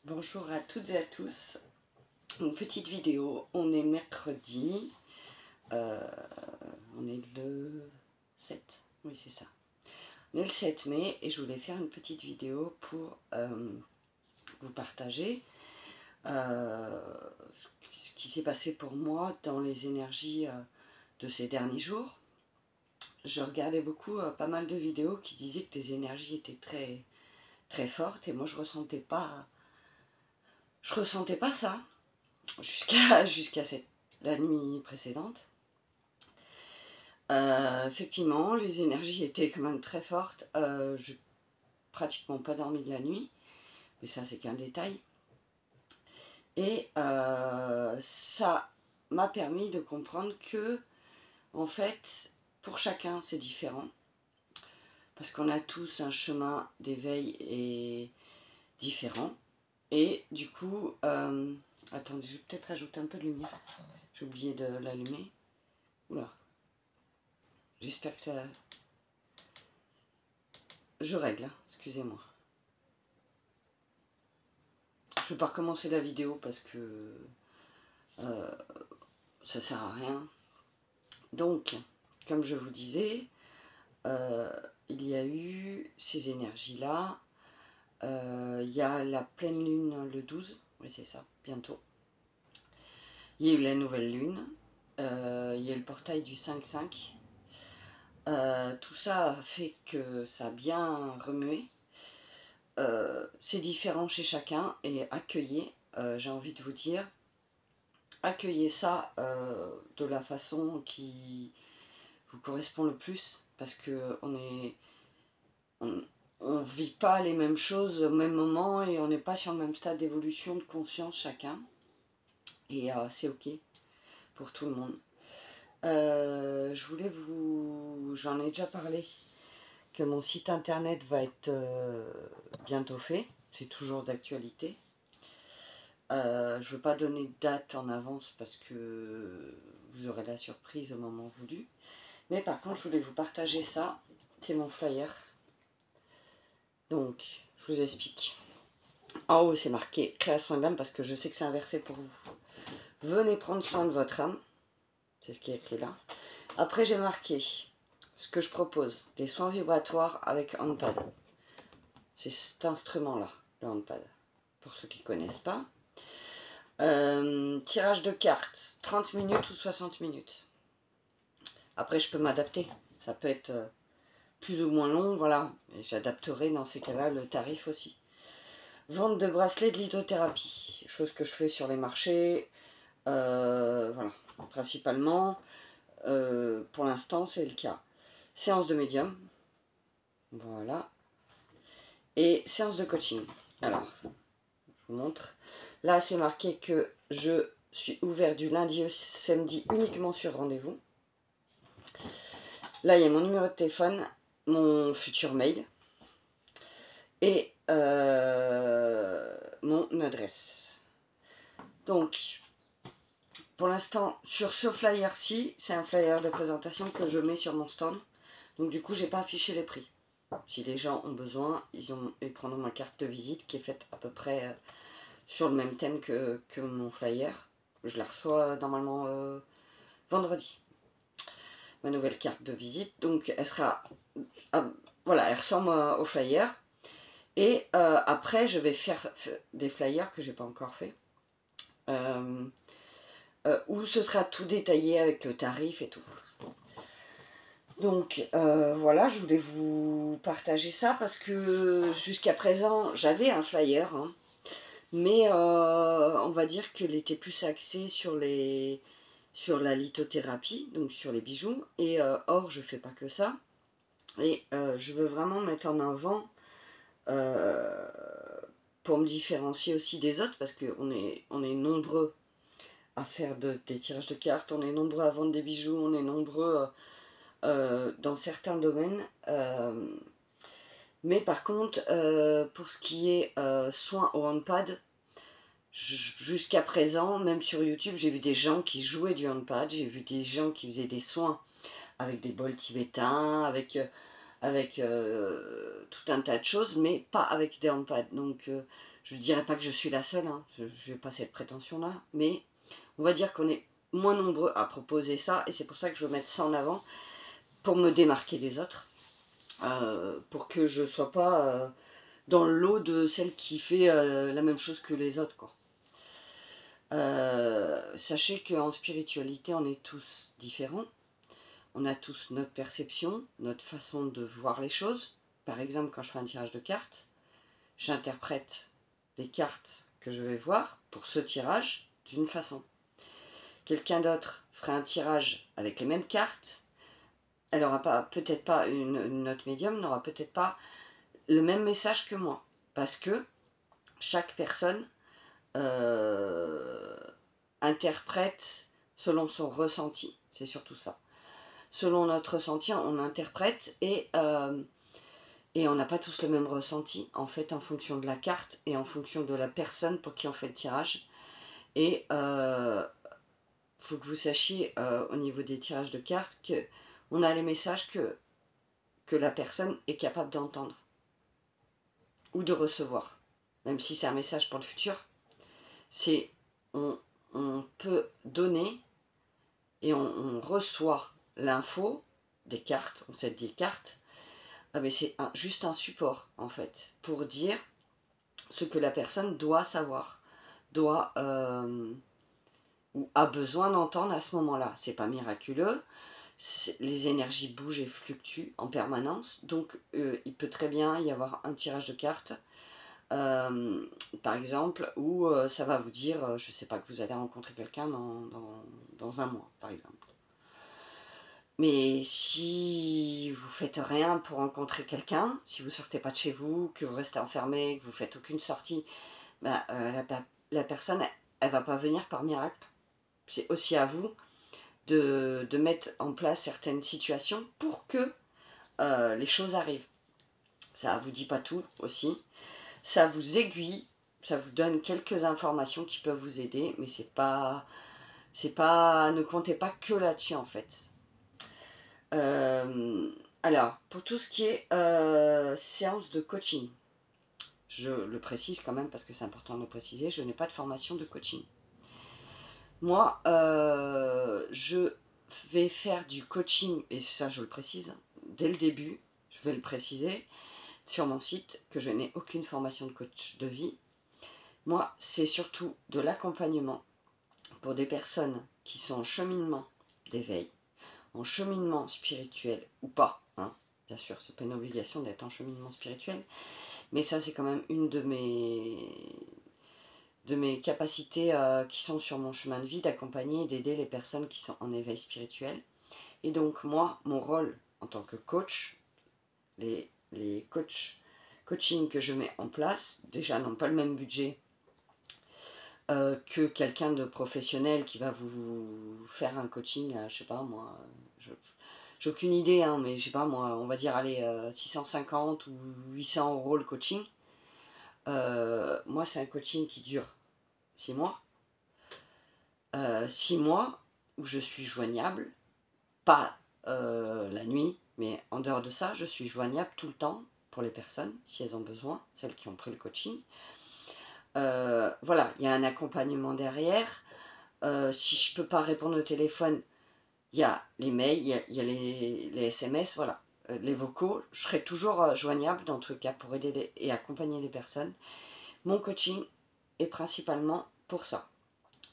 Bonjour à toutes et à tous. Une petite vidéo. On est mercredi. On est le 7. Oui, c'est ça. On est le 7 mai et je voulais faire une petite vidéo pour vous partager ce qui s'est passé pour moi dans les énergies de ces derniers jours. Je regardais beaucoup pas mal de vidéos qui disaient que les énergies étaient très, très fortes et moi je ressentais pas ça jusqu'à la nuit précédente. Effectivement, les énergies étaient quand même très fortes. Je n'ai pratiquement pas dormi de la nuit, mais ça c'est qu'un détail. Et ça m'a permis de comprendre que, en fait, pour chacun c'est différent. Parce qu'on a tous un chemin d'éveil et différent. Et du coup, attendez, je vais peut-être ajouter un peu de lumière. J'ai oublié de l'allumer. Oula. J'espère que ça... Je règle, hein, excusez-moi. Je vais pas recommencer la vidéo parce que ça sert à rien. Donc, comme je vous disais, il y a eu ces énergies-là. Il y a la pleine lune le 12, oui c'est ça, bientôt. Il y a eu la nouvelle lune. Il y a eu le portail du 5-5. Tout ça a fait que ça a bien remué. C'est différent chez chacun et accueillez, j'ai envie de vous dire, accueillez ça de la façon qui vous correspond le plus parce que on vit pas les mêmes choses au même moment et on n'est pas sur le même stade d'évolution de conscience chacun et c'est ok pour tout le monde. J'en ai déjà parlé, que mon site internet va être bientôt fait, c'est toujours d'actualité. Je ne veux pas donner de date en avance parce que vous aurez la surprise au moment voulu. Mais par contre, je voulais vous partager ça. C'est mon flyer. Donc, je vous explique. En haut, c'est marqué « Création d'âme » parce que je sais que c'est inversé pour vous. Venez prendre soin de votre âme. C'est ce qui est écrit là. Après, j'ai marqué ce que je propose. Des soins vibratoires avec handpad. C'est cet instrument-là, le handpad. Pour ceux qui ne connaissent pas. Tirage de cartes, 30 minutes ou 60 minutes. Après, je peux m'adapter. Ça peut être plus ou moins long, voilà. Et j'adapterai dans ces cas-là le tarif aussi. Vente de bracelets de lithothérapie. Chose que je fais sur les marchés. Voilà. Principalement, pour l'instant, c'est le cas. Séance de médium. Voilà. Et séance de coaching. Alors, je vous montre. Là, c'est marqué que je suis ouvert du lundi au samedi uniquement sur rendez-vous. Là, il y a mon numéro de téléphone, mon futur mail et mon adresse. Donc, pour l'instant, sur ce flyer-ci, c'est un flyer de présentation que je mets sur mon stand. Donc, du coup, je n'ai pas affiché les prix. Si les gens ont besoin, ils prendront ma carte de visite qui est faite à peu près sur le même thème que mon flyer. Je la reçois normalement vendredi. Ma nouvelle carte de visite, donc elle sera, voilà, elle ressemble au flyer. Et après, je vais faire des flyers que j'ai pas encore fait, où ce sera tout détaillé avec le tarif et tout. Donc voilà, je voulais vous partager ça parce que jusqu'à présent, j'avais un flyer, hein, mais on va dire qu'il était plus axé sur la lithothérapie, donc sur les bijoux. Et or, je fais pas que ça. Et je veux vraiment mettre en avant, pour me différencier aussi des autres, parce qu'on est nombreux à faire des tirages de cartes, on est nombreux à vendre des bijoux, on est nombreux dans certains domaines. Mais par contre, pour ce qui est soins au handpad, jusqu'à présent, même sur YouTube, j'ai vu des gens qui jouaient du handpad, j'ai vu des gens qui faisaient des soins avec des bols tibétains, avec avec tout un tas de choses, mais pas avec des EHPAD. Donc je ne dirais pas que je suis la seule, hein, je n'ai pas cette prétention-là, mais on va dire qu'on est moins nombreux à proposer ça, et c'est pour ça que je veux mettre ça en avant, pour me démarquer des autres, pour que je ne sois pas dans le lot de celle qui fait la même chose que les autres, quoi. Sachez qu'en spiritualité, on est tous différents. On a tous notre perception, notre façon de voir les choses. Par exemple, quand je fais un tirage de cartes, j'interprète les cartes que je vais voir pour ce tirage d'une façon. Quelqu'un d'autre fera un tirage avec les mêmes cartes, elle n'aura peut-être pas, notre médium n'aura peut-être pas le même message que moi. Parce que chaque personne interprète selon son ressenti. C'est surtout ça. Selon notre ressenti, on interprète et on n'a pas tous le même ressenti, en fait, en fonction de la carte et en fonction de la personne pour qui on fait le tirage. Et faut que vous sachiez, au niveau des tirages de cartes, qu'on a les messages que la personne est capable d'entendre ou de recevoir. Même si c'est un message pour le futur, c'est on peut donner et on reçoit l'info des cartes, on sait des cartes, mais c'est juste un support en fait, pour dire ce que la personne doit savoir, doit ou a besoin d'entendre à ce moment-là. C'est pas miraculeux, les énergies bougent et fluctuent en permanence, donc il peut très bien y avoir un tirage de cartes, par exemple, où ça va vous dire, je sais pas, que vous allez rencontrer quelqu'un dans un mois, par exemple. Mais si vous faites rien pour rencontrer quelqu'un, si vous sortez pas de chez vous, que vous restez enfermé, que vous faites aucune sortie, bah, la personne, elle va pas venir par miracle. C'est aussi à vous de mettre en place certaines situations pour que les choses arrivent. Ça vous dit pas tout aussi. Ça vous aiguille, ça vous donne quelques informations qui peuvent vous aider, mais ne comptez pas que là-dessus en fait. Alors, pour tout ce qui est séance de coaching, je le précise quand même parce que c'est important de le préciser, je n'ai pas de formation de coaching. Moi, je vais faire du coaching, et ça je le précise, dès le début, je vais le préciser sur mon site, que je n'ai aucune formation de coach de vie. Moi, c'est surtout de l'accompagnement pour des personnes qui sont en cheminement d'éveil, en cheminement spirituel ou pas, hein. Bien sûr, c'est pas une obligation d'être en cheminement spirituel, mais ça c'est quand même une de mes capacités qui sont sur mon chemin de vie, d'accompagner et d'aider les personnes qui sont en éveil spirituel. Et donc moi, mon rôle en tant que coach, les coaching que je mets en place, déjà n'ont pas le même budget que quelqu'un de professionnel qui va vous faire un coaching, je sais pas moi, j'ai aucune idée, hein, mais je sais pas moi, on va dire allez, 650 ou 800 euros le coaching. Moi c'est un coaching qui dure 6 mois. 6 mois où je suis joignable, pas la nuit, mais en dehors de ça, je suis joignable tout le temps pour les personnes, si elles ont besoin, celles qui ont pris le coaching. Voilà, il y a un accompagnement derrière. Si je ne peux pas répondre au téléphone, il y a les mails, il y a les SMS, voilà. Les vocaux, je serai toujours joignable dans tous les cas pour aider et accompagner les personnes. Mon coaching est principalement pour ça.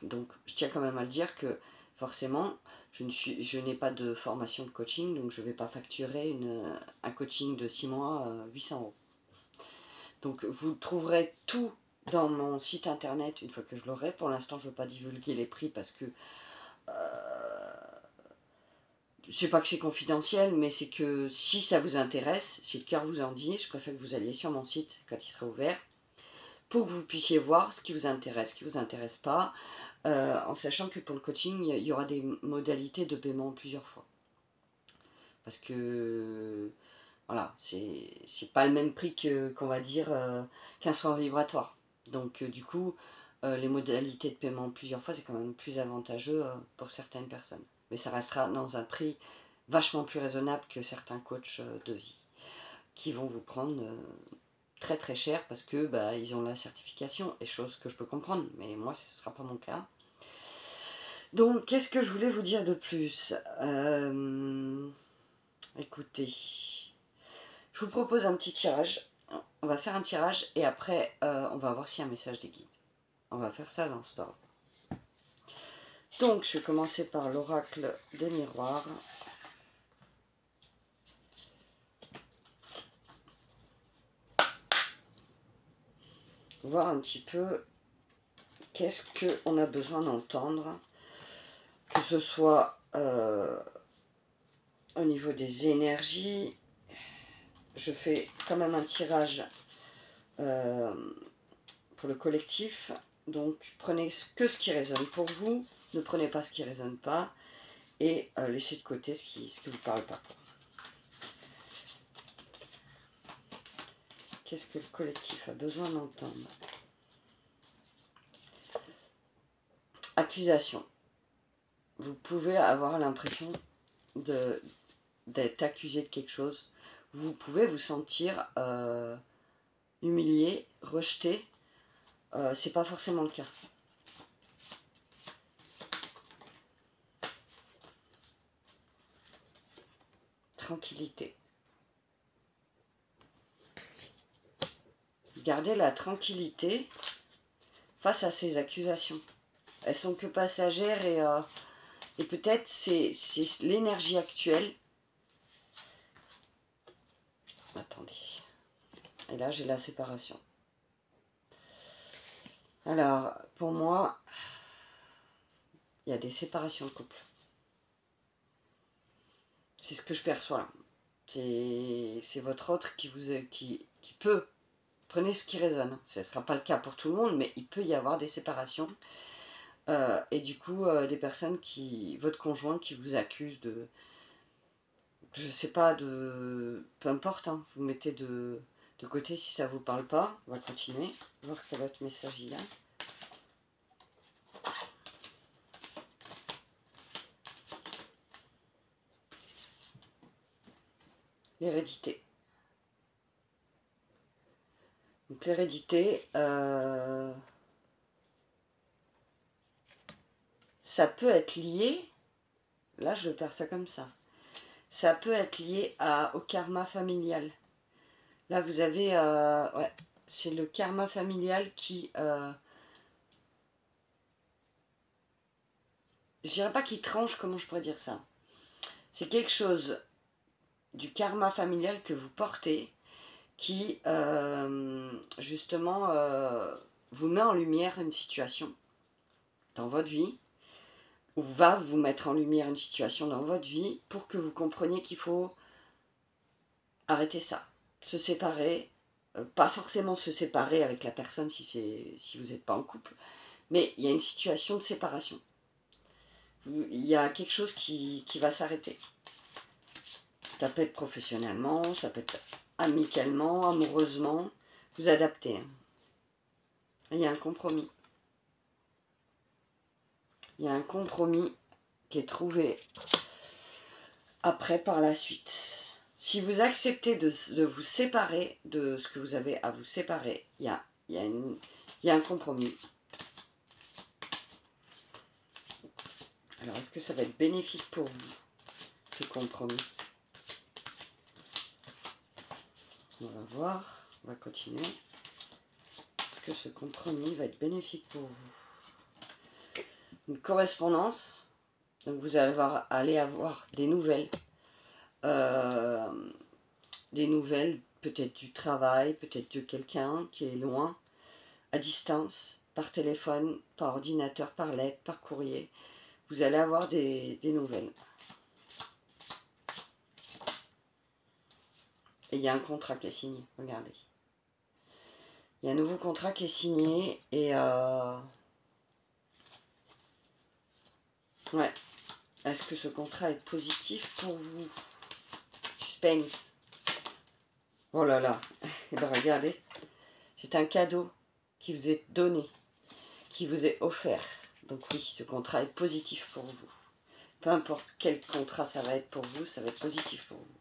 Donc je tiens quand même à le dire que forcément, je n'ai pas de formation de coaching, donc je ne vais pas facturer un coaching de 6 mois 800 euros. Donc vous trouverez tout dans mon site internet une fois que je l'aurai. Pour l'instant, je ne veux pas divulguer les prix parce que je sais pas que c'est confidentiel, mais c'est que si ça vous intéresse, si le cœur vous en dit, je préfère que vous alliez sur mon site quand il sera ouvert pour que vous puissiez voir ce qui vous intéresse, ce qui ne vous intéresse pas, en sachant que pour le coaching, il y aura des modalités de paiement plusieurs fois. Parce que, voilà, c'est pas le même prix qu'on va dire qu'un soin vibratoire. Donc, du coup, les modalités de paiement plusieurs fois, c'est quand même plus avantageux pour certaines personnes. Mais ça restera dans un prix vachement plus raisonnable que certains coachs de vie. qui vont vous prendre très très cher parce que bah, ils ont la certification, et chose que je peux comprendre, mais moi ce ne sera pas mon cas. Donc qu'est-ce que je voulais vous dire de plus? Écoutez, je vous propose un petit tirage. On va faire un tirage et après on va voir s'il y a un message des guides. On va faire ça dans ce ordre. Donc je vais commencer par l'oracle des miroirs. Voir un petit peu qu'est-ce qu'on a besoin d'entendre, que ce soit au niveau des énergies. Je fais quand même un tirage pour le collectif, donc prenez que ce qui résonne pour vous, ne prenez pas ce qui ne résonne pas, et laissez de côté ce qui ne vous parle pas. Qu'est-ce que le collectif a besoin d'entendre? Accusation. Vous pouvez avoir l'impression d'être accusé de quelque chose. Vous pouvez vous sentir humilié, rejeté. C'est pas forcément le cas. Tranquillité. Gardez la tranquillité face à ces accusations. Elles sont que passagères et peut-être c'est l'énergie actuelle. Attendez. Et là, j'ai la séparation. Alors, pour moi, il y a des séparations de couple. C'est ce que je perçois là. C'est votre autre qui peut. Prenez ce qui résonne. Ce ne sera pas le cas pour tout le monde, mais il peut y avoir des séparations. Et du coup, des personnes votre conjoint qui vous accuse de... Je sais pas, peu importe, hein, vous mettez de côté si ça vous parle pas. On va continuer. Voir quel est votre message il y a. L'hérédité. Donc l'hérédité, ça peut être lié, là je le perçois comme ça peut être lié au karma familial. Là vous avez, ouais, c'est le karma familial qui, je dirais pas qu'il tranche, comment je pourrais dire ça. C'est quelque chose du karma familial que vous portez qui, justement, vous met en lumière une situation dans votre vie, ou va vous mettre en lumière une situation dans votre vie pour que vous compreniez qu'il faut arrêter ça, se séparer, pas forcément se séparer avec la personne si vous n'êtes pas en couple, mais il y a une situation de séparation. Il y a quelque chose qui va s'arrêter. Ça peut être professionnellement, ça peut être amicalement, amoureusement, vous adaptez. Il y a un compromis. Il y a un compromis qui est trouvé après par la suite. Si vous acceptez de vous séparer de ce que vous avez à vous séparer, il y a un compromis. Alors, est-ce que ça va être bénéfique pour vous, ce compromis? On va voir, on va continuer. Est-ce que ce compromis va être bénéfique pour vous? Une correspondance, donc vous allez avoir des nouvelles. Peut-être du travail, peut-être de quelqu'un qui est loin, à distance, par téléphone, par ordinateur, par lettre, par courrier. Vous allez avoir des nouvelles. Et il y a un contrat qui est signé, regardez. Il y a un nouveau contrat qui est signé et... ouais. Est-ce que ce contrat est positif pour vous? Suspense. Oh là là. Et bien regardez. C'est un cadeau qui vous est donné, qui vous est offert. Donc oui, ce contrat est positif pour vous. Peu importe quel contrat ça va être pour vous, ça va être positif pour vous.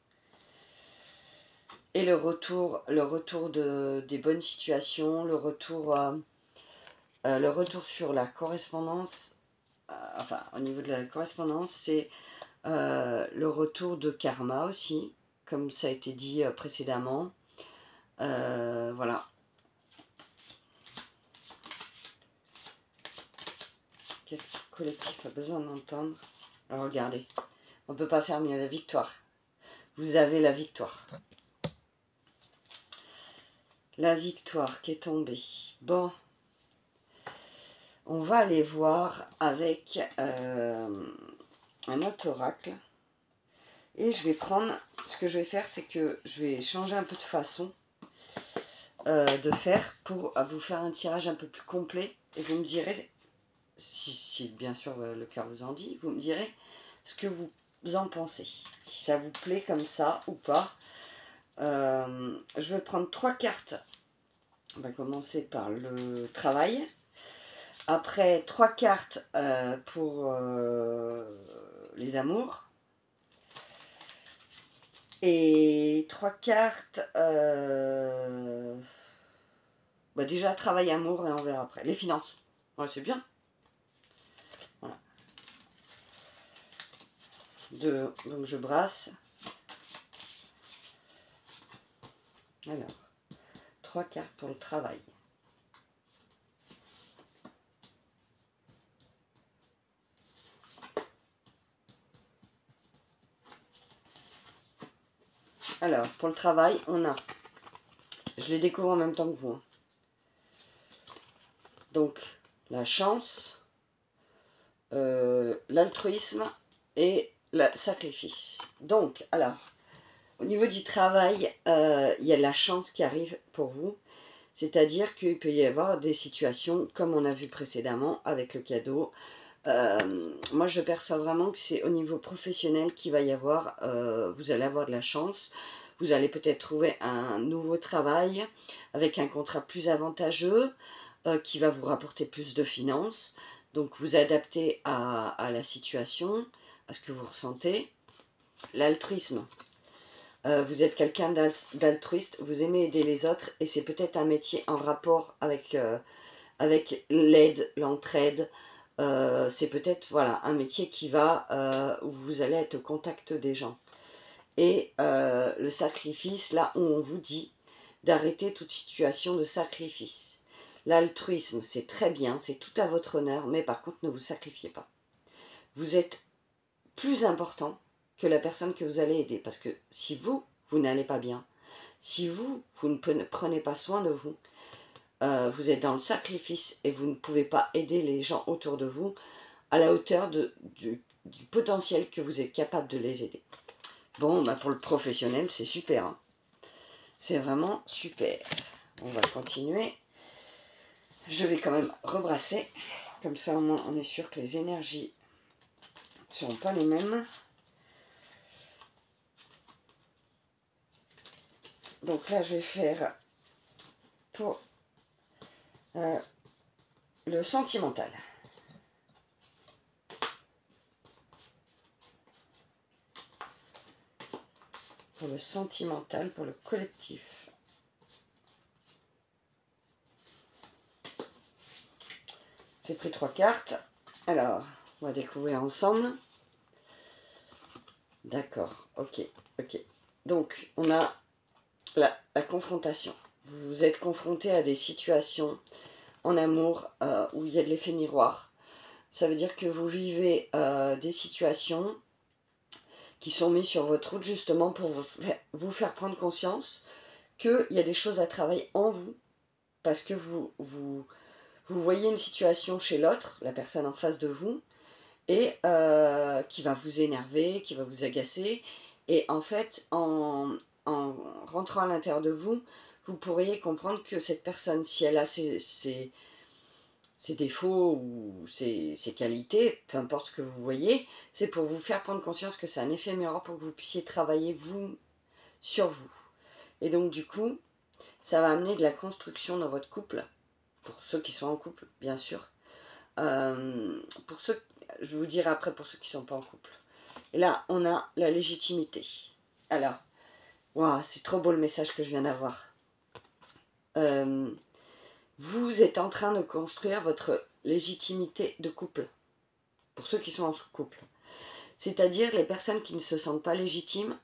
et le retour des bonnes situations, le retour sur la correspondance, enfin au niveau de la correspondance, c'est le retour de karma aussi, comme ça a été dit précédemment. Voilà. Qu'est-ce que le collectif a besoin d'entendre? Alors regardez, on ne peut pas faire mieux, la victoire. Vous avez la victoire. La victoire qui est tombée. Bon, on va aller voir avec un autre oracle. Et je vais prendre, ce que je vais faire, c'est que je vais changer un peu de façon de faire pour vous faire un tirage un peu plus complet. Et vous me direz, si bien sûr le cœur vous en dit, vous me direz ce que vous en pensez. Si ça vous plaît comme ça ou pas. Je vais prendre 3 cartes. On va commencer par le travail. Après, 3 cartes pour les amours. Et 3 cartes... bah déjà, travail, amour, et on verra après. Les finances. Ouais, c'est bien. Voilà. Donc je brasse. Alors, 3 cartes pour le travail. Alors, pour le travail, on a... Je les découvre en même temps que vous. Hein. Donc, la chance, l'altruisme et le sacrifice. Donc, alors, au niveau du travail, il y a la chance qui arrive pour vous. C'est-à-dire qu'il peut y avoir des situations, comme on a vu précédemment avec le cadeau. Moi, je perçois vraiment que c'est au niveau professionnel qu'il va y avoir, vous allez avoir de la chance. Vous allez peut-être trouver un nouveau travail avec un contrat plus avantageux qui va vous rapporter plus de finances. Donc, vous adaptez à la situation, à ce que vous ressentez. L'altruisme. Vous êtes quelqu'un d'altruiste, vous aimez aider les autres et c'est peut-être un métier en rapport avec l'aide, l'entraide. C'est peut-être voilà, un métier qui va, où vous allez être au contact des gens. Et le sacrifice, là où on vous dit d'arrêter toute situation de sacrifice. L'altruisme, c'est très bien, c'est tout à votre honneur, mais par contre, ne vous sacrifiez pas. Vous êtes plus important que la personne que vous allez aider. Parce que si vous n'allez pas bien, si vous ne prenez pas soin de vous, vous êtes dans le sacrifice et vous ne pouvez pas aider les gens autour de vous à la hauteur du potentiel que vous êtes capable de les aider. Bon, bah pour le professionnel, c'est super. Hein. C'est vraiment super. On va continuer. Je vais quand même rebrasser. Comme ça, au moins, on est sûr que les énergies ne seront pas les mêmes. Donc là, je vais faire pour le sentimental. Pour le sentimental, pour le collectif. J'ai pris 3 cartes. Alors, on va découvrir ensemble. D'accord, ok. Donc, on a la confrontation. Vous êtes confronté à des situations en amour où il y a de l'effet miroir. Ça veut dire que vous vivez des situations qui sont mises sur votre route justement pour vous faire prendre conscience qu'il y a des choses à travailler en vous parce que vous voyez une situation chez l'autre, la personne en face de vous, et qui va vous énerver, qui va vous agacer. Et en fait, en rentrant à l'intérieur de vous, vous pourriez comprendre que cette personne, si elle a ses défauts ou ses qualités, peu importe ce que vous voyez, c'est pour vous faire prendre conscience que c'est un effet miroir pour que vous puissiez travailler vous sur vous. Et donc du coup, ça va amener de la construction dans votre couple, pour ceux qui sont en couple, bien sûr. Pour ceux, je vous dirai après pour ceux qui ne sont pas en couple. Et là, on a la légitimité. Alors, Waouh, c'est trop beau le message que je viens d'avoir. Vous êtes en train de construire votre légitimité de couple. Pour ceux qui sont en couple. C'est-à-dire les personnes qui ne se sentent pas légitimes,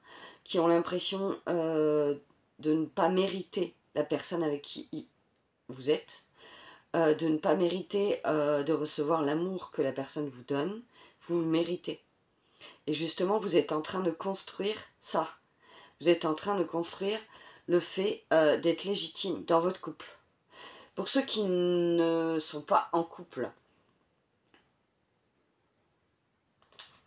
qui ont l'impression de ne pas mériter la personne avec qui vous êtes, de ne pas mériter de recevoir l'amour que la personne vous donne, vous le méritez. Et justement, vous êtes en train de construire ça. Vous êtes en train de construire le fait d'être légitime dans votre couple. Pour ceux qui ne sont pas en couple,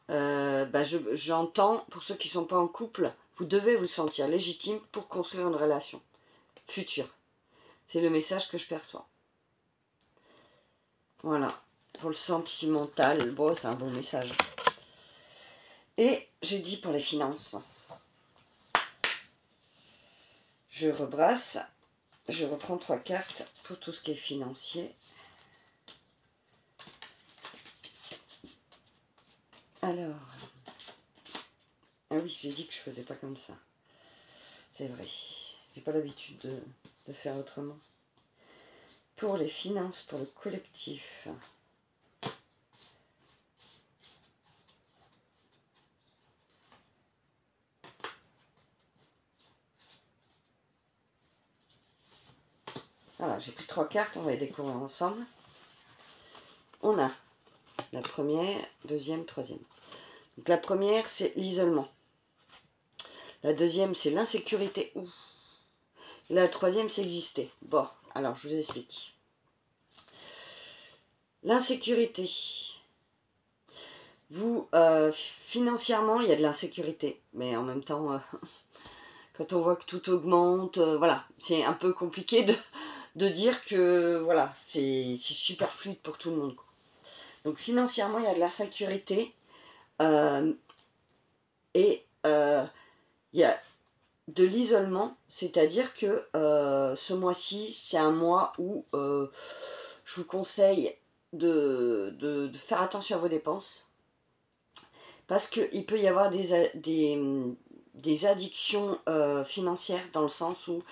j'entends, pour ceux qui ne sont pas en couple, vous devez vous sentir légitime pour construire une relation future. C'est le message que je perçois. Voilà. Pour le sentimental, bon, c'est un bon message. Et j'ai dit pour les finances. Je rebrasse. Je reprends 3 cartes pour tout ce qui est financier. Alors. Ah oui, j'ai dit que je faisais pas comme ça. C'est vrai. J'ai pas l'habitude de faire autrement. Pour les finances, pour le collectif. Voilà, j'ai pris 3 cartes, on va les découvrir ensemble. On a la première, deuxième, troisième. Donc la première, c'est l'isolement. La deuxième, c'est l'insécurité. La troisième, c'est exister. Bon, alors je vous explique. L'insécurité. Vous, financièrement, il y a de l'insécurité. Mais en même temps, quand on voit que tout augmente, voilà, c'est un peu compliqué de dire que voilà, c'est super fluide pour tout le monde, quoi. Donc financièrement, il y a de l'insécurité. Et il y a de l'isolement, c'est-à-dire que ce mois-ci, c'est un mois où je vous conseille de faire attention à vos dépenses, parce qu'il peut y avoir des addictions financières, dans le sens où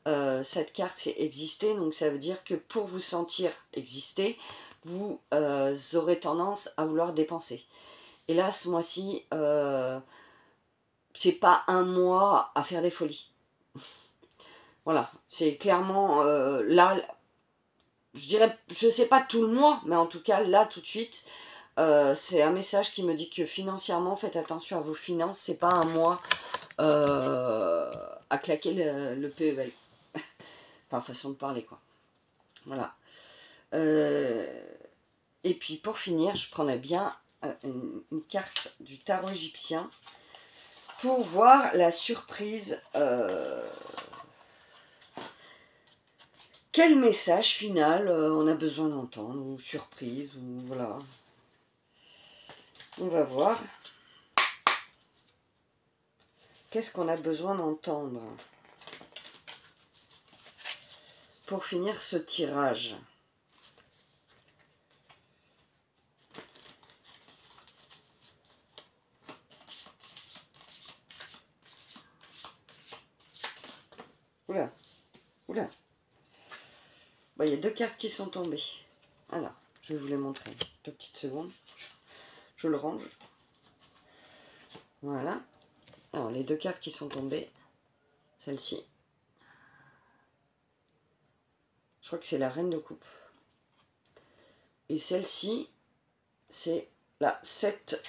cette carte c'est exister, donc ça veut dire que pour vous sentir exister, vous aurez tendance à vouloir dépenser. Et là, ce mois-ci, c'est pas un mois à faire des folies. Voilà, c'est clairement là, je dirais, je sais pas tout le mois, mais en tout cas là tout de suite, c'est un message qui me dit que financièrement, faites attention à vos finances, c'est pas un mois à claquer le PEL. Enfin, façon de parler, quoi. Voilà. Et puis pour finir, je prendrais bien une carte du tarot égyptien pour voir la surprise. Quel message final on a besoin d'entendre, ou surprise, ou voilà. On va voir. Qu'est-ce qu'on a besoin d'entendre pour finir ce tirage? Oula, oula. Bon, il y a 2 cartes qui sont tombées. Alors, je vais vous les montrer. 2 petites secondes. Je le range. Voilà. Alors, les 2 cartes qui sont tombées. Celle-ci. Je crois que c'est la reine de coupe. Et celle-ci, c'est la 7.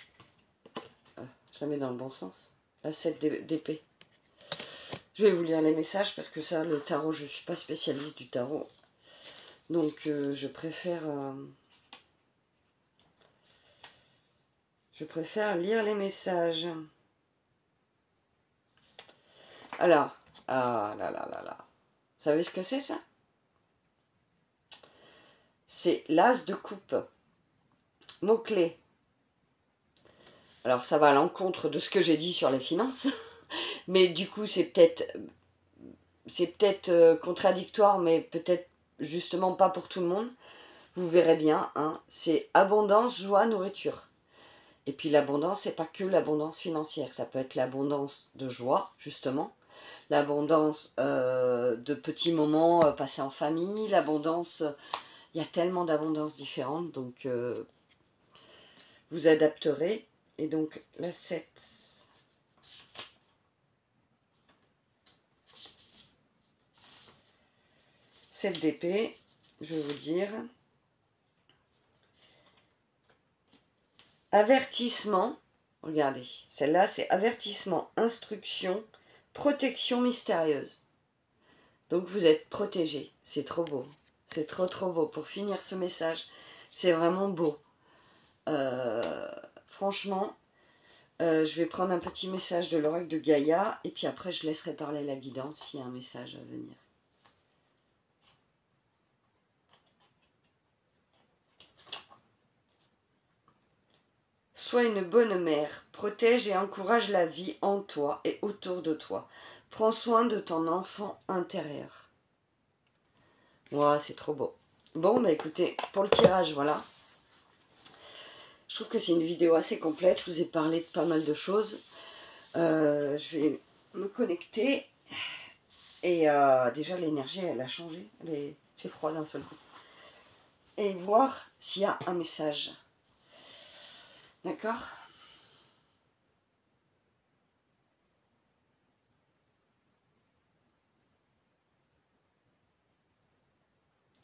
Je la mets dans le bon sens. La 7 d'épée. Je vais vous lire les messages parce que ça, le tarot, je ne suis pas spécialiste du tarot. Donc, je préfère lire les messages. Alors, ah là là là là. Vous savez ce que c'est, ça? C'est l'as de coupe. Mot-clé. Alors, ça va à l'encontre de ce que j'ai dit sur les finances. Mais du coup, c'est peut-être contradictoire, mais peut-être justement pas pour tout le monde. Vous verrez bien, hein, c'est abondance, joie, nourriture. Et puis l'abondance, c'est pas que l'abondance financière, ça peut être l'abondance de joie, justement, l'abondance de petits moments passés en famille, l'abondance, il y a tellement d'abondances différentes, donc vous adapterez. Et donc la 7, 7 d'épée, je vais vous dire. Avertissement, regardez, celle-là c'est avertissement, instruction, protection mystérieuse. Donc vous êtes protégé, c'est trop beau, c'est trop beau. Pour finir ce message, c'est vraiment beau. Franchement, je vais prendre un petit message de l'oracle de Gaïa et puis après je laisserai parler la guidance s'il y a un message à venir. Sois une bonne mère, protège et encourage la vie en toi et autour de toi. Prends soin de ton enfant intérieur. Wow, c'est trop beau. Bon, bah écoutez, pour le tirage, voilà. Je trouve que c'est une vidéo assez complète. Je vous ai parlé de pas mal de choses. Je vais me connecter. Et déjà, l'énergie, elle a changé. J'ai froid d'un seul coup. Et voir s'il y a un message. D'accord ?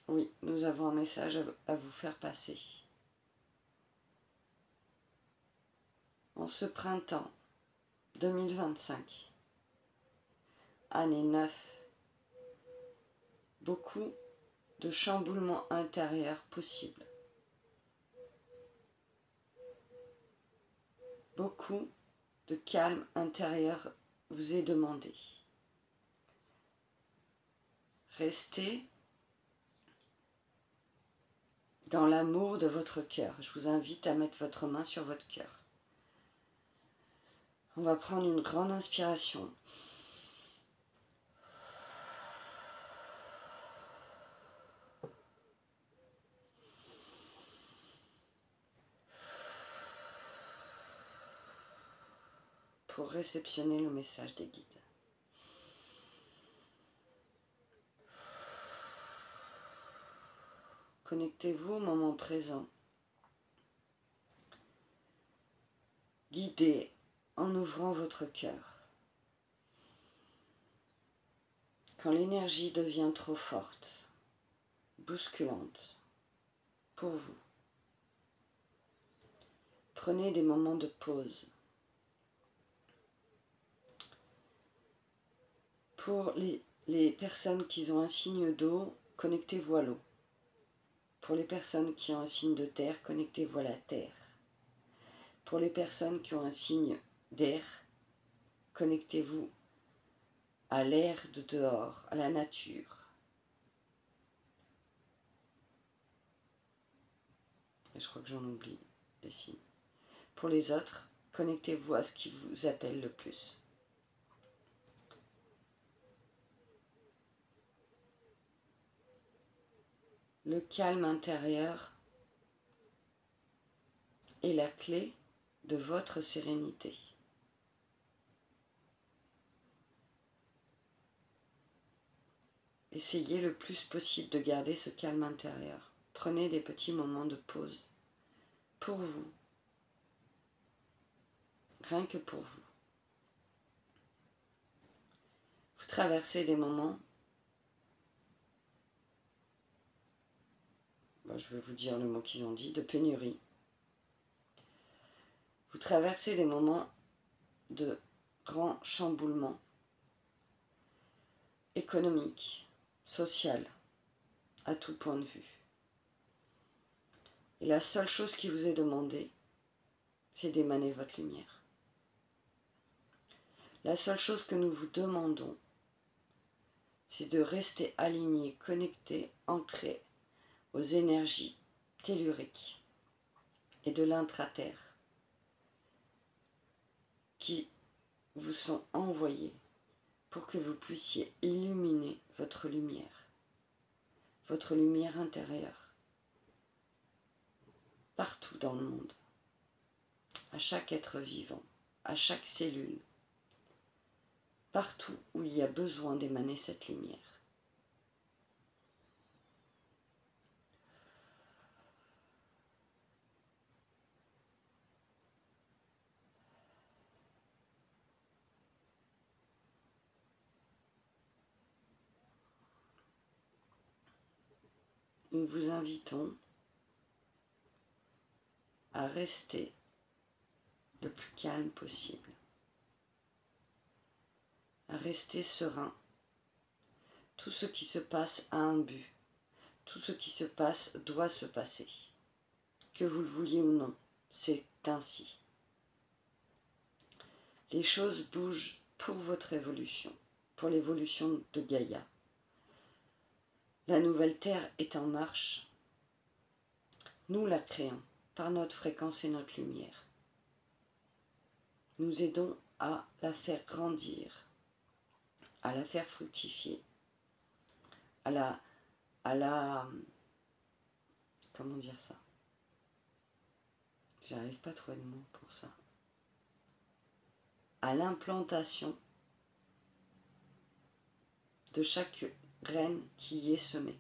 Oui, nous avons un message à vous faire passer. En ce printemps 2025, année 9, beaucoup de chamboulements intérieurs possibles. Beaucoup de calme intérieur vous est demandé. Restez dans l'amour de votre cœur. Je vous invite à mettre votre main sur votre cœur. On va prendre une grande inspiration. Pour réceptionner le message des guides. Connectez-vous au moment présent. Guidez en ouvrant votre cœur. Quand l'énergie devient trop forte, bousculante, pour vous, prenez des moments de pause. Pour les personnes qui ont un signe d'eau, connectez-vous à l'eau. Pour les personnes qui ont un signe de terre, connectez-vous à la terre. Pour les personnes qui ont un signe d'air, connectez-vous à l'air de dehors, à la nature. Et je crois que j'en oublie les signes. Pour les autres, connectez-vous à ce qui vous appelle le plus. Le calme intérieur est la clé de votre sérénité. Essayez le plus possible de garder ce calme intérieur. Prenez des petits moments de pause pour vous, rien que pour vous. Vous traversez des moments, je vais vous dire le mot qu'ils ont dit, de pénurie. Vous traversez des moments de grand chamboulement économique, social, à tout point de vue. Et la seule chose qui vous est demandée, c'est d'émaner votre lumière. La seule chose que nous vous demandons, c'est de rester aligné, connecté, ancré aux énergies telluriques et de l'intraterre qui vous sont envoyées pour que vous puissiez illuminer votre lumière intérieure, partout dans le monde, à chaque être vivant, à chaque cellule. partout où il y a besoin d'émaner cette lumière. Nous vous invitons à rester le plus calme possible, à rester serein. Tout ce qui se passe a un but. Tout ce qui se passe doit se passer. Que vous le vouliez ou non, c'est ainsi. Les choses bougent pour votre évolution, pour l'évolution de Gaïa. La nouvelle Terre est en marche. Nous la créons par notre fréquence et notre lumière. Nous aidons à la faire grandir, à la faire fructifier, à la comment dire ça? J'arrive pas à trouver de mots pour ça. À l'implantation de chaque graine qui y est semée.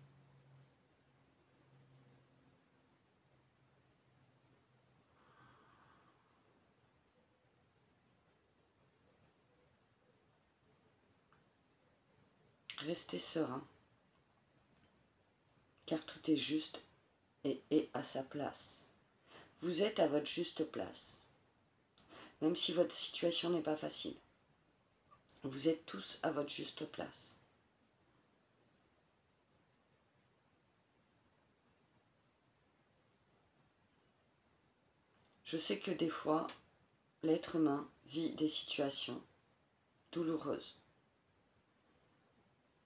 Restez serein, car tout est juste et est à sa place. Vous êtes à votre juste place, même si votre situation n'est pas facile. Vous êtes tous à votre juste place. Je sais que des fois, l'être humain vit des situations douloureuses,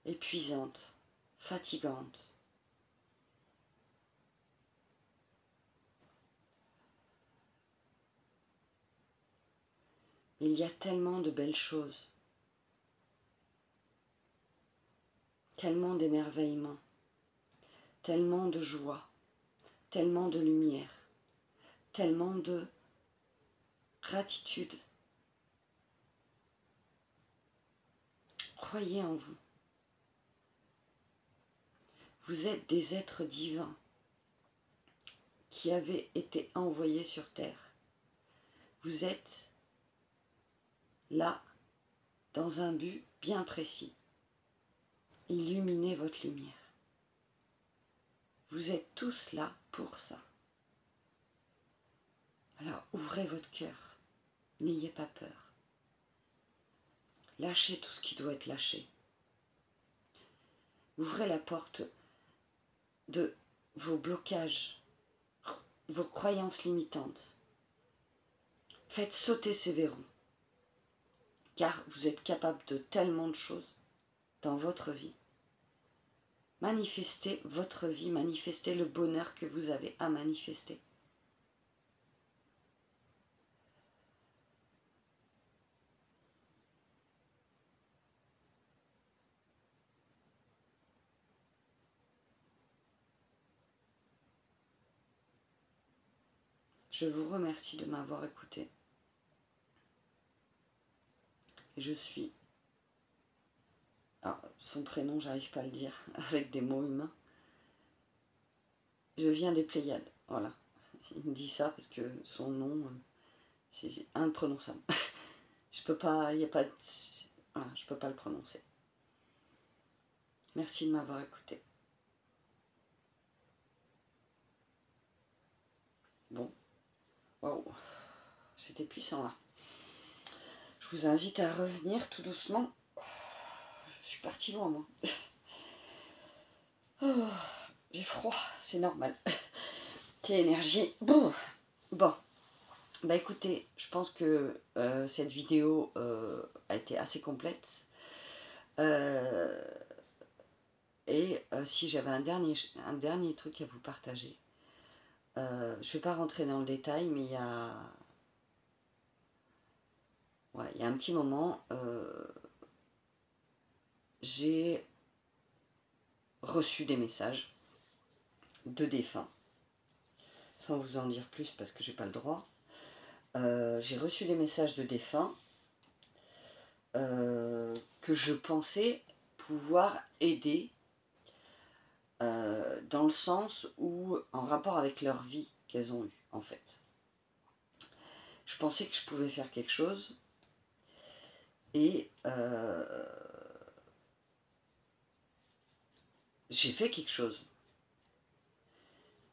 épuisantes, fatigantes. Il y a tellement de belles choses, tellement d'émerveillement, tellement de joie, tellement de lumière, tellement de gratitude. Croyez en vous. Vous êtes des êtres divins qui avaient été envoyés sur Terre. Vous êtes là dans un but bien précis. Illuminez votre lumière. Vous êtes tous là pour ça. Alors ouvrez votre cœur. N'ayez pas peur. Lâchez tout ce qui doit être lâché. Ouvrez la porte de vos blocages, vos croyances limitantes. Faites sauter ces verrous, car vous êtes capable de tellement de choses dans votre vie. Manifestez votre vie, manifestez le bonheur que vous avez à manifester. Je vous remercie de m'avoir écouté. Et je suis... Ah, son prénom, j'arrive pas à le dire avec des mots humains. Je viens des Pléiades, voilà. Il me dit ça parce que son nom, c'est imprononçable. Je peux pas, il y a pas de... Voilà, je peux pas le prononcer. Merci de m'avoir écouté. Bon, waouh, c'était puissant là. Je vous invite à revenir tout doucement. Je suis partie loin, moi. Oh, j'ai froid, c'est normal. Quelle énergie. Bon, bah écoutez, je pense que cette vidéo a été assez complète. Si j'avais un dernier truc à vous partager, je ne vais pas rentrer dans le détail, mais il y a un petit moment, j'ai reçu des messages de défunts, sans vous en dire plus parce que j'ai pas le droit. J'ai reçu des messages de défunts que je pensais pouvoir aider dans le sens où, en rapport avec leur vie qu'elles ont eue, en fait. Je pensais que je pouvais faire quelque chose et j'ai fait quelque chose.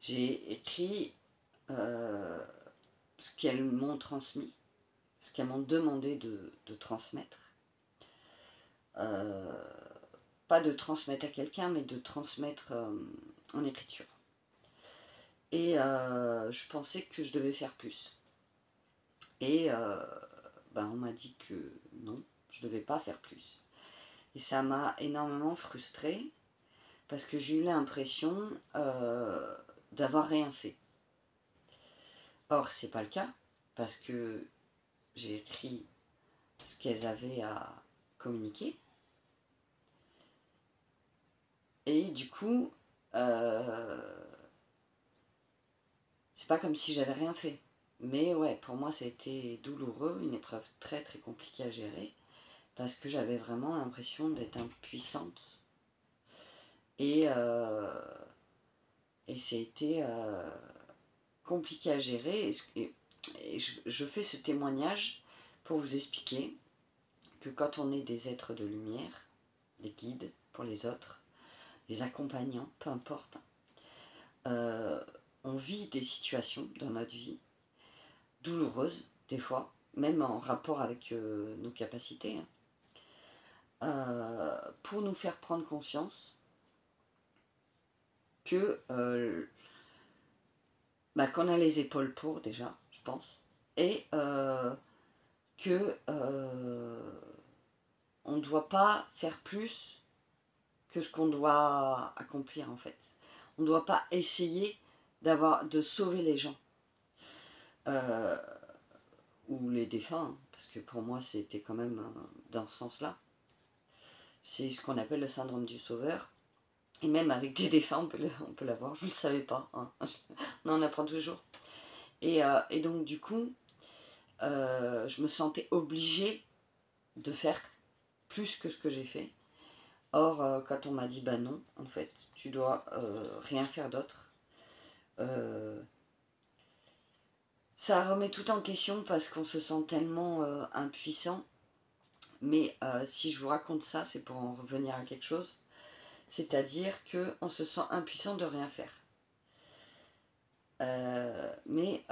J'ai écrit ce qu'elles m'ont transmis, ce qu'elles m'ont demandé de transmettre. Pas de transmettre à quelqu'un, mais de transmettre en écriture. Et je pensais que je devais faire plus. Et on m'a dit que non, je ne devais pas faire plus. Et ça m'a énormément frustrée parce que j'ai eu l'impression d'avoir rien fait. Or, c'est pas le cas parce que j'ai écrit ce qu'elles avaient à communiquer. Et du coup, c'est pas comme si j'avais rien fait. Mais ouais, pour moi, ça a été douloureux, une épreuve très très compliquée à gérer, parce que j'avais vraiment l'impression d'être impuissante. Et ça a été compliqué à gérer. Et je fais ce témoignage pour vous expliquer que quand on est des êtres de lumière, des guides pour les autres, des accompagnants, peu importe, on vit des situations dans notre vie douloureuses, des fois, même en rapport avec nos capacités, pour nous faire prendre conscience que qu'on a les épaules pour déjà, je pense, et que on ne doit pas faire plus que ce qu'on doit accomplir en fait. On ne doit pas essayer de sauver les gens ou les défunts, parce que pour moi c'était quand même dans ce sens-là. C'est ce qu'on appelle le syndrome du sauveur. Et même avec des défunts, on peut l'avoir. Je ne le savais pas. Hein. On en apprend toujours. Et donc du coup, je me sentais obligée de faire plus que ce que j'ai fait. Or, quand on m'a dit bah non, en fait, tu dois rien faire d'autre, ça remet tout en question parce qu'on se sent tellement impuissant. Mais si je vous raconte ça, c'est pour en revenir à quelque chose. C'est-à-dire qu'on se sent impuissant de rien faire. Mais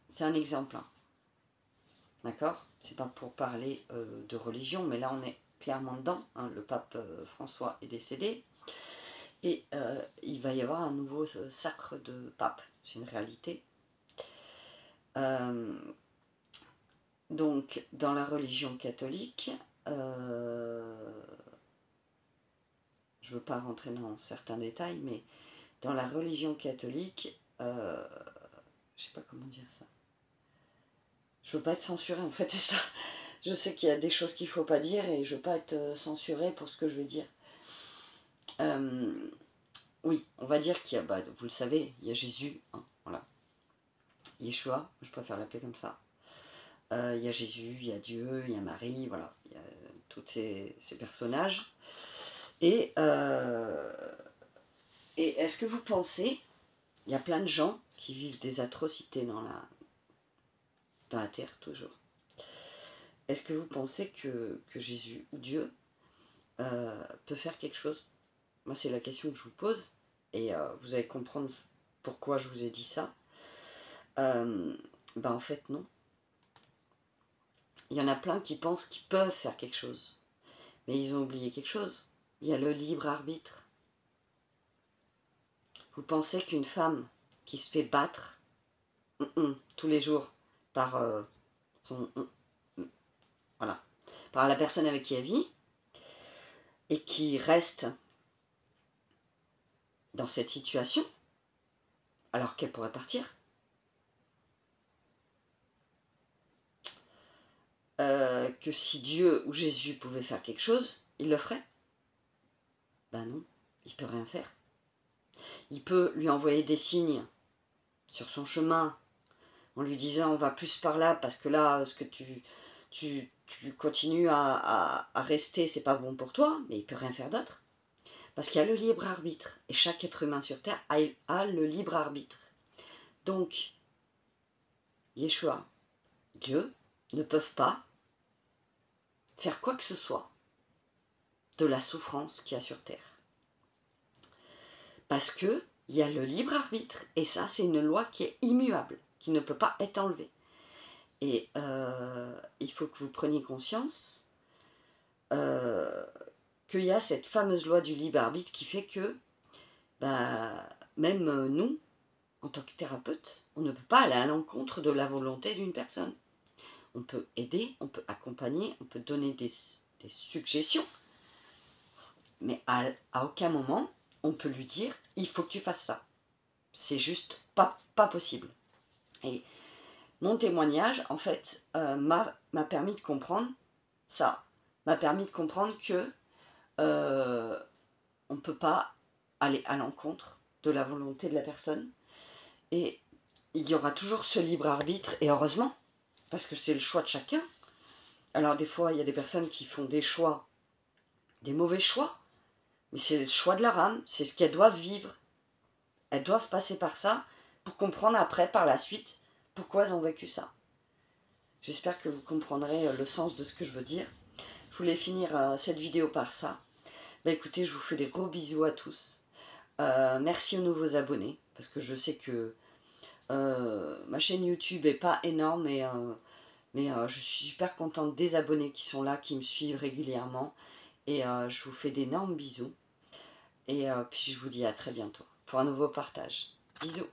c'est un exemple. Hein. D'accord ? C'est pas pour parler de religion, mais là on est clairement dedans. Hein. Le pape François est décédé. Et il va y avoir un nouveau sacre de pape. C'est une réalité. Donc, dans la religion catholique, je ne veux pas rentrer dans certains détails, mais dans la religion catholique, je ne sais pas comment dire ça. Je veux pas être censurée, en fait, c'est ça. Je sais qu'il y a des choses qu'il ne faut pas dire et je veux pas être censurée pour ce que je vais dire. Oui, on va dire qu'il y a, vous le savez, il y a Jésus, hein, voilà. Yeshua, je préfère l'appeler comme ça. Il y a Jésus, il y a Dieu, il y a Marie, voilà. Il y a tous ces personnages. Et est-ce que vous pensez, il y a plein de gens qui vivent des atrocités dans la terre toujours. Est-ce que vous pensez que Jésus ou Dieu peut faire quelque chose? Moi, c'est la question que je vous pose. Et vous allez comprendre pourquoi je vous ai dit ça. En fait, non. Il y en a plein qui pensent qu'ils peuvent faire quelque chose. Mais ils ont oublié quelque chose. Il y a le libre arbitre. Vous pensez qu'une femme qui se fait battre tous les jours par par la personne avec qui elle vit et qui reste dans cette situation alors qu'elle pourrait partir, que si Dieu ou Jésus pouvait faire quelque chose, il le ferait? Ben non, il peut rien faire. Il peut lui envoyer des signes sur son chemin en lui disant on va plus par là parce que là ce que tu tu continues à rester, c'est pas bon pour toi, mais il peut rien faire d'autre. Parce qu'il y a le libre arbitre, et chaque être humain sur Terre a le libre arbitre. Donc, Yeshua, Dieu, ne peuvent pas faire quoi que ce soit de la souffrance qu'il y a sur Terre. Parce que il y a le libre arbitre, et ça c'est une loi qui est immuable, qui ne peut pas être enlevée. Et il faut que vous preniez conscience qu'il y a cette fameuse loi du libre arbitre qui fait que même nous, en tant que thérapeute, on ne peut pas aller à l'encontre de la volonté d'une personne. On peut aider, on peut accompagner, on peut donner des suggestions, mais à aucun moment on peut lui dire il faut que tu fasses ça. C'est juste pas possible. Et mon témoignage, en fait, m'a permis de comprendre ça. M'a permis de comprendre que on ne peut pas aller à l'encontre de la volonté de la personne. Et il y aura toujours ce libre arbitre, et heureusement, parce que c'est le choix de chacun. Alors des fois, il y a des personnes qui font des choix, des mauvais choix, mais c'est le choix de leur âme, c'est ce qu'elles doivent vivre. Elles doivent passer par ça pour comprendre après, par la suite, pourquoi elles ont vécu ça. J'espère que vous comprendrez le sens de ce que je veux dire. Je voulais finir cette vidéo par ça. Écoutez, je vous fais des gros bisous à tous. Merci aux nouveaux abonnés, parce que je sais que ma chaîne YouTube n'est pas énorme, mais je suis super contente des abonnés qui sont là, qui me suivent régulièrement. Et je vous fais d'énormes bisous. Et puis je vous dis à très bientôt pour un nouveau partage. Bisous.